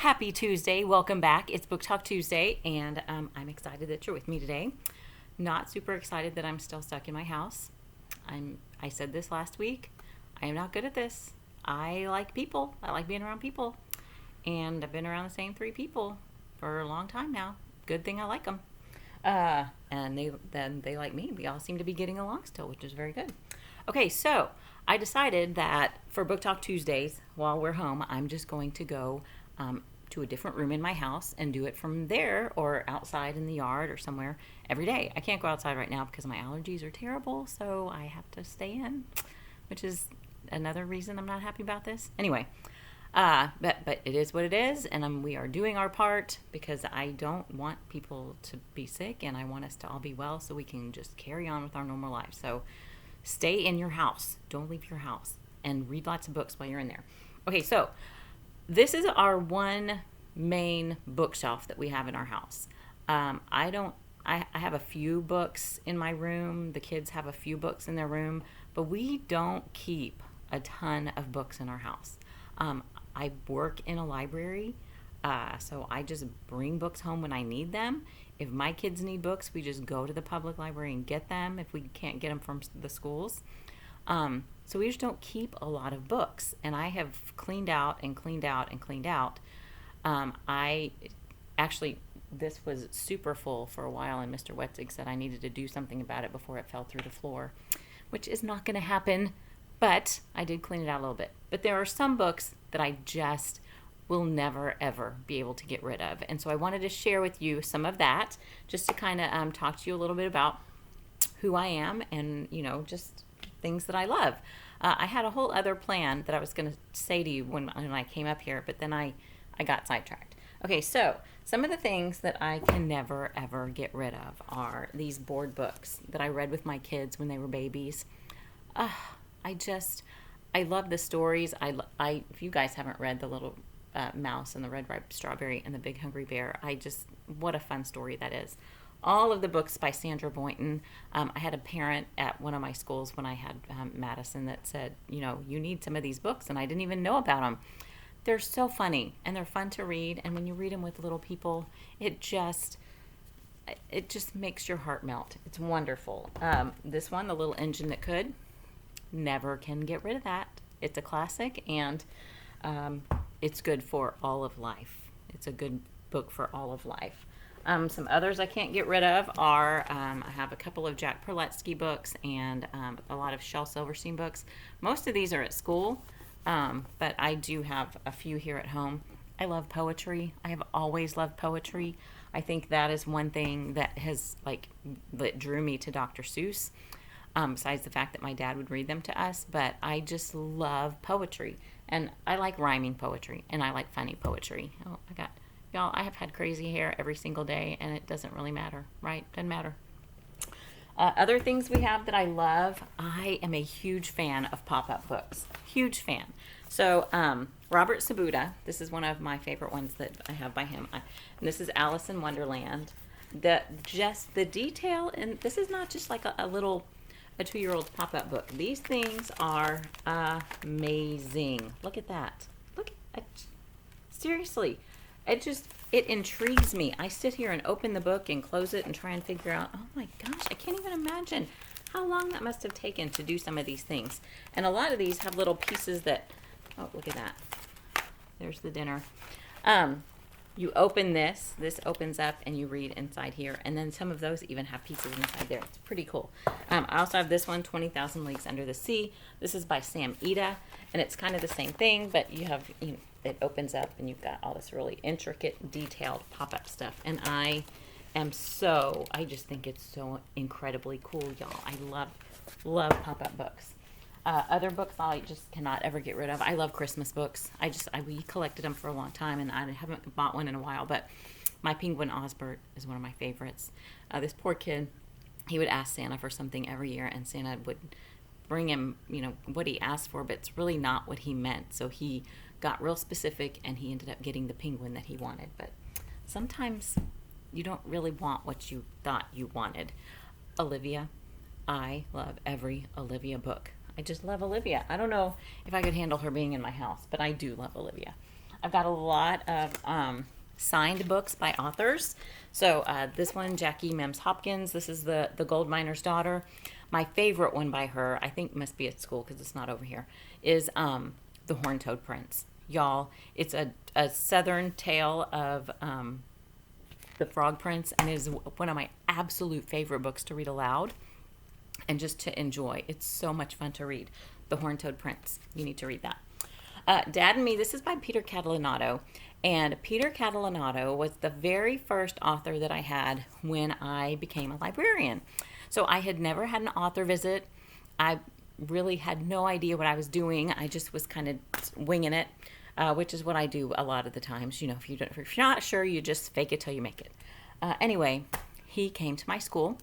Happy Tuesday. Welcome back. It's Book Talk Tuesday, and I'm excited that you're with me today. Not super excited that I'm still stuck in my house. I said this last week. I am not good at this. I like people. I like being around people. And I've been around the same 3 people for a long time now. Good thing I like them. And they like me. We all seem to be getting along still, which is very good. Okay, so I decided that for Book Talk Tuesdays, while we're home, I'm just going to go to a different room in my house and do it from there or outside in the yard or somewhere every day. I can't go outside right now because my allergies are terrible, so I have to stay in, which is another reason I'm not happy about this. Anyway, but it is what it is, and we are doing our part because I don't want people to be sick, and I want us to all be well so we can just carry on with our normal lives. So stay in your house. Don't leave your house, and read lots of books while you're in there. Okay, so this is our one main bookshelf that we have in our house. I have a few books in my room. The kids have a few books in their room, but we don't keep a ton of books in our house. I work in a library, so I just bring books home when I need them. If my kids need books, we just go to the public library and get them if we can't get them from the schools. So we just don't keep a lot of books, and I have cleaned out and cleaned out and cleaned out. This was super full for a while, and Mr. Wetzig said I needed to do something about it before it fell through the floor, which is not going to happen, but I did clean it out a little bit. But there are some books that I just will never, ever be able to get rid of, and so I wanted to share with you some of that, just to kind of talk to you a little bit about who I am and, just things that I love. I had a whole other plan that I was going to say to you when I came up here, but then I got sidetracked. Okay, so some of the things that I can never, ever get rid of are these board books that I read with my kids when they were babies. I love the stories. If you guys haven't read The Little Mouse and the Red Ripe Strawberry and the Big Hungry Bear, what a fun story that is. All of the books by Sandra Boynton. I had a parent at one of my schools when I had Madison that said, you need some of these books, and I didn't even know about them. They're so funny, and they're fun to read, and when you read them with little people, it just makes your heart melt. It's wonderful. This one, The Little Engine That Could, never can get rid of that. It's a classic, and it's good for all of life. It's a good book for all of life. Some others I can't get rid of are, I have a couple of Jack Perletsky books and a lot of Shel Silverstein books. Most of these are at school, but I do have a few here at home. I love poetry. I have always loved poetry. I think that is one thing that that drew me to Dr. Seuss, besides the fact that my dad would read them to us, but I just love poetry. And I like rhyming poetry, and I like funny poetry. Oh, Y'all, I have had crazy hair every single day, and it doesn't really matter, right? Doesn't matter. Other things we have that I love, I am a huge fan of pop-up books. Huge fan. So, Robert Sabuda, this is one of my favorite ones that I have by him. And this is Alice in Wonderland. The detail, and this is not just like a 2-year-old pop-up book. These things are amazing. Look at that. Seriously. It intrigues me. I sit here and open the book and close it and try and figure out, oh my gosh, I can't even imagine how long that must have taken to do some of these things. And a lot of these have little pieces that, oh, look at that. There's the dinner. You open this opens up and you read inside here. And then some of those even have pieces inside there. It's pretty cool. I also have this one, 20,000 Leagues Under the Sea. This is by Sam Ida, and it's kind of the same thing, but you have, it opens up and you've got all this really intricate, detailed pop-up stuff. And I just think it's so incredibly cool, y'all. I love pop-up books. Other books I just cannot ever get rid of. I love Christmas books. We collected them for a long time, and I haven't bought one in a while, but My Penguin Osbert is one of my favorites. This poor kid, he would ask Santa for something every year, and Santa would bring him, what he asked for, but it's really not what he meant. So he got real specific, and he ended up getting the penguin that he wanted. But sometimes you don't really want what you thought you wanted. Olivia. I love every Olivia book. I just love Olivia. I don't know if I could handle her being in my house, but I do love Olivia. I've got a lot of signed books by authors. So this one, Jackie Mims Hopkins, this is the Gold Miner's Daughter. My favorite one by her, I think must be at school because it's not over here, is The Horned-Toad Prince. Y'all, it's a southern tale of the Frog Prince, and is one of my absolute favorite books to read aloud and just to enjoy. It's so much fun to read. The Horned-Toad Prince. You need to read that. Dad and Me, this is by Peter Catalinato. And Peter Catalinato was the very first author that I had when I became a librarian. So I had never had an author visit. I really had no idea what I was doing. I just was kind of winging it, which is what I do a lot of the times. You know, if you're not sure, you just fake it till you make it. Anyway, he came to my school,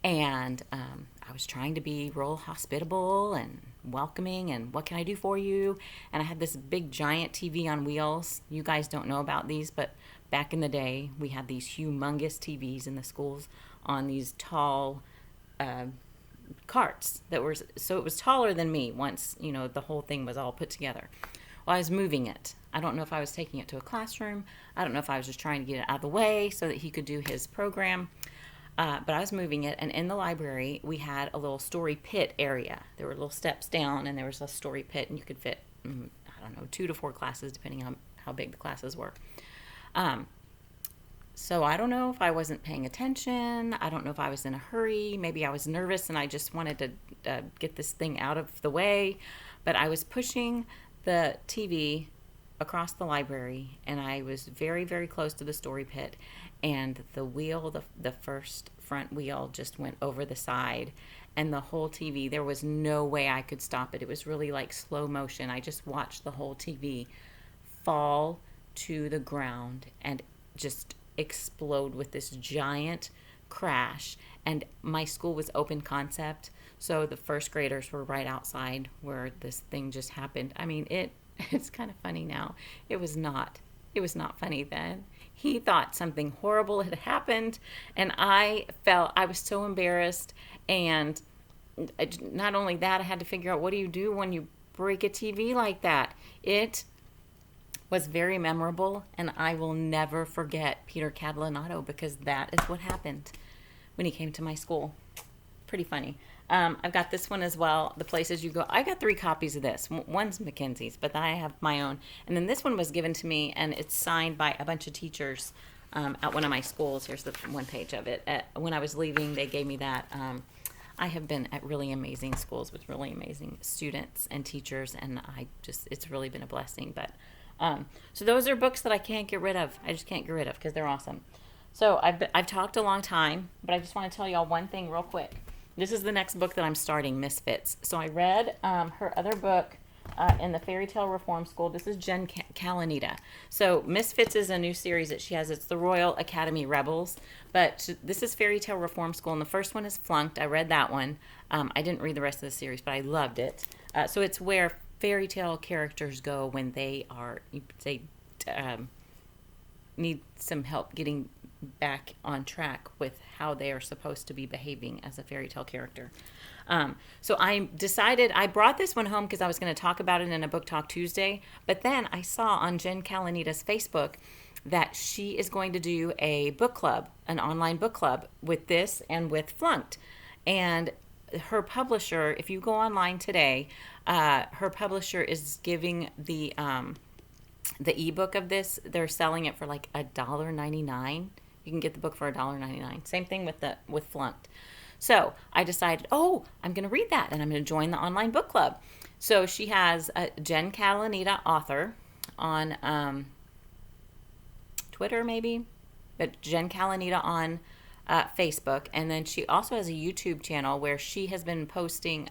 and I was trying to be real hospitable and welcoming, and what can I do for you? And I had this big giant TV on wheels. You guys don't know about these, but back in the day, we had these humongous TVs in the schools on these tall carts that were, so it was taller than me once, you know, the whole thing was all put together. Well, I was moving it. I don't know if I was taking it to a classroom. I don't know if I was just trying to get it out of the way so that he could do his program. But I was moving it, and in the library, we had a little story pit area. There were little steps down, and there was a story pit, and you could fit, I don't know, 2 to 4 classes, depending on how big the classes were. So I don't know if I wasn't paying attention. I don't know if I was in a hurry. Maybe I was nervous, and I just wanted to get this thing out of the way. But I was pushing the TV across the library, and I was very, very close to the story pit, and the wheel, the first front wheel, just went over the side, and the whole TV, there was no way I could stop it. It was really like slow motion. I just watched the whole TV fall to the ground and just explode with this giant crash. And my school was open concept, so the first graders were right outside where this thing just happened. I mean, it's kind of funny now. It was not funny then. He thought something horrible had happened, and I was so embarrassed. And not only that, I had to figure out, what do you do when you break a TV like that? It was very memorable, and I will never forget Peter Catalinato, because that is what happened when he came to my school. Pretty funny. I've got this one as well, The Places You Go. I got 3 copies of this. One's Mackenzie's, but I have my own. And then this one was given to me, and it's signed by a bunch of teachers at one of my schools. Here's the one page of it. When I was leaving, they gave me that. I have been at really amazing schools with really amazing students and teachers, and it's really been a blessing. But so those are books that I can't get rid of. I just can't get rid of because they're awesome. So I've talked a long time, but I just want to tell y'all one thing real quick. This is the next book that I'm starting, Misfits. So I read her other book in the Fairy Tale Reform School. This is Jen Calanita. So Misfits is a new series that she has. It's the Royal Academy Rebels. But this is Fairy Tale Reform School, and the first one is Flunked. I read that one. I didn't read the rest of the series, but I loved it. So it's where fairy tale characters go when they need some help getting back on track with how they are supposed to be behaving as a fairy tale character. So I decided, I brought this one home because I was going to talk about it in a Book Talk Tuesday, but then I saw on Jen Calanita's Facebook that she is going to do a book club, an online book club with this and with Flunked. And her publisher, if you go online today, her publisher is giving the ebook of this. They're selling it for like $1.99. You can get the book for $1.99. Same thing with Flunked. So I decided, I'm going to read that, and I'm going to join the online book club. So she has Jen Calanita author on Twitter, maybe, but Jen Calanita on Facebook, and then she also has a YouTube channel where she has been posting.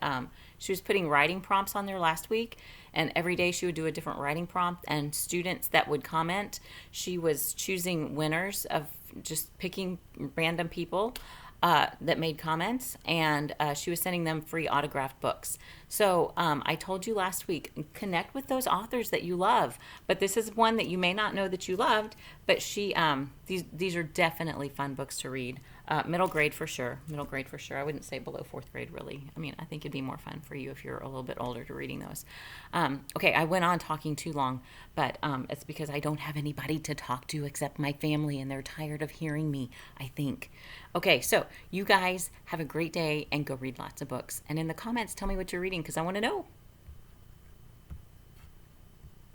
She was putting writing prompts on there last week, and every day she would do a different writing prompt, and students that would comment, she was choosing winners of just picking random people that made comments, and she was sending them free autographed books. So I told you last week, connect with those authors that you love. But this is one that you may not know that you loved. But these are definitely fun books to read. Middle grade for sure. Middle grade for sure. I wouldn't say below fourth grade, really. I mean, I think it'd be more fun for you if you're a little bit older to reading those. Okay, I went on talking too long, but it's because I don't have anybody to talk to except my family, and they're tired of hearing me, I think. Okay, so you guys have a great day and go read lots of books. And in the comments, tell me what you're reading because I want to know.